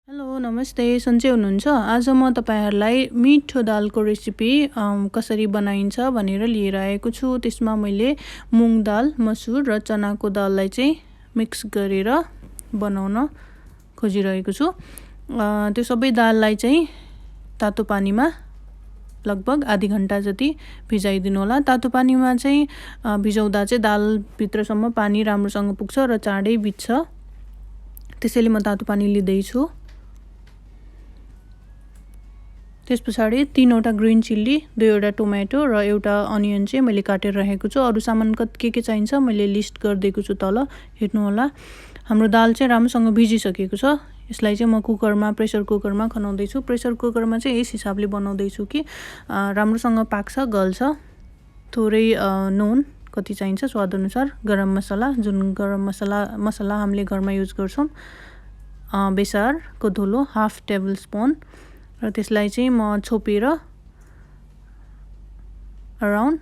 Hello नमस्ते सन्चै हुनुहुन्छ। आज म तपाईहरुलाई मिठो दालको रेसिपी कसरी बनाइन्छ भनेर लिएर आएको छु। त्यसमा मैले मुङ दाल, मसुर र चनाको दाललाई चाहिँ मिक्स गरेर बनाउन खोजिरहेको छु। त्यो सबै दाललाई चाहिँ तातो पानीमा लगभग आधी घण्टा जति भिजाइदिनु होला। तातो पानीमा चाहिँ भिजाउँदा चाहिँ दाल भित्रसम्म पानी राम्रोसँग पुग्छ र चाँडै भिज्छ। त्यसैले म तातो पानी लिँदै छु। त्यसपछि 3वटा ग्रीन चिल्ली, 2वटा टोमेटो र एउटा अनियन चाहिँ मैले काटेर राखेको छु। अरु सामान के चाहिन्छ मैले लिस्ट गरिदिएको छु तल, हेर्नु होला। हाम्रो दाल चाहिँ राम्रोसँग भिजिसकेको छ। यसलाई चाहिँ म प्रेसर कुकरमा खनाउँदै छु। प्रेसर कुकरमा चाहिँ यस हिसाबले बनाउँदै छु कि राम्रोसँग पाक्छ, गल्छ। थोरै नुन कति चाहिन्छ स्वाद अनुसार, गरम मसला जुन गरम मसला हामीले घरमा युज गर्छौं, बेसारको धुलो हाफ टेबल स्पुन र त्यसलाई चाहिँ म छोपेर अराउन्ड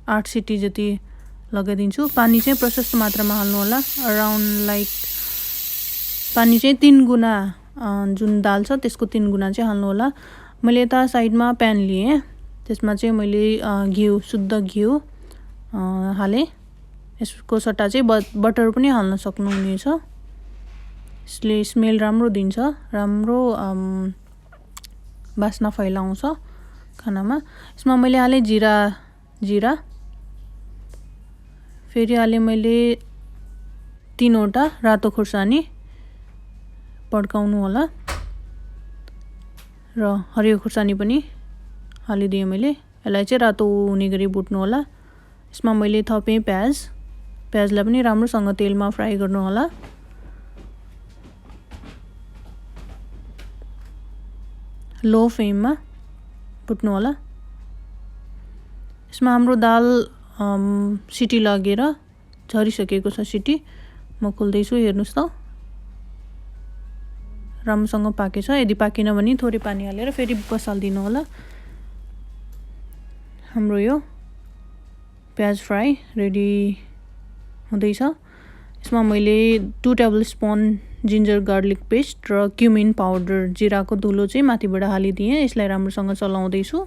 8 सिटी जति लगाइदिन्छु। पानी चाहिँ प्रशस्त मात्रामा हाल्नु होला। अराउन्ड लाइक पानी चाहिँ 3 गुना जुन दाल छ त्यसको 3 गुना चाहिँ हाल्नु होला। मैले यता साइडमा प्यान लिए, त्यसमा चाहिँ मैले घिउ, शुद्ध घिउ हाले। यसको सट्टा चाहिँ बटर पनि हाल्न सक्नुहुनेछ। यसले स्मेल राम्रो दिन्छ, राम्रो बास्ना फैलाउँछ खानामा। यसमा मैले हाले जीरा, फेरि हाले मैले 3वटा रातो खुर्सानी पड्काउनु होला र हरियो खुर्सानी पनि हालिदिए मैले। यसलाई चाहिँ रातो हुने गरी भुट्नु होला। यसमा मैले थपे प्याजलाई पनि राम्रोसँग तेलमा फ्राई गर्नु होला। लो फ्लेममा भुट्नु होला। यसमा हाम्रो दाल सिटी लागेर झरिसकेको छ। सिटी म खोल्दै छु, हेर्नुस् त राम्रोसँग पाकेछ। यदि पाकेन भने थोरै पानी हालेर फेरि बसाल्दिनु होला। हाम्रो यो प्याज फ्राई रेडी हुँदैछ। यसमा मैले 2 table spoon ginger garlic paste र क्युमिन पाउडर, जिराको धुलो चाहिँ माथिबाट हालिदिएँ। यसलाई राम्रोसँग चलाउँदै छु।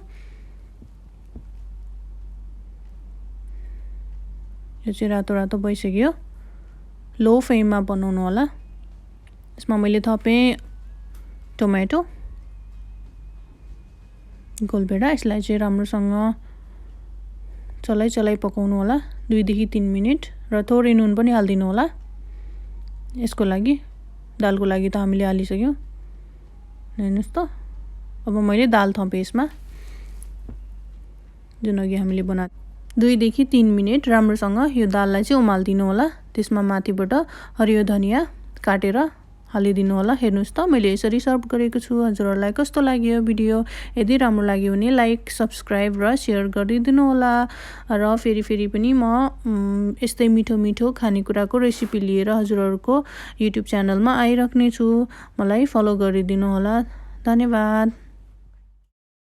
यो चाहिँ रातो भइसक्यो। लो फ्लेममा बनाउनु होला। यसमा मैले थपे टोमेटो, गोलभेडा। यसलाई चाहिँ राम्रोसँग चलाइ पकाउनु होला 2 देखि 3 मिनेट र थोरै नुन पनि हाल्दिनु होला। यसको लागि दालको लागि त हामीले हालिसक्यौं, हेर्नुस् त। अब मैले दाल थपे यसमा, जुन अघि हामीले बना 2 देखि 3 मिनेट राम्रोसँग यो दाललाई चाहिँ उमाल्दिनु होला। त्यसमा माथिबाट हरियो धनिया काटेर हालिदिनु होला। हेर्नुस् त मैले यसरी सर्भ गरेको छु। हजुरहरुलाई कस्तो लाग्यो भिडियो? यदि राम्रो लाग्यो भने लाइक, सब्स्क्राइब र शेयर गरिदिनु होला। र फेरि पनि म यस्तै मिठो खानेकुराको रेसिपी लिएर हजुरहरुको YouTube च्यानलमा आइराख्ने छु। मलाई फलो गरिदिनु होला। धन्यवाद।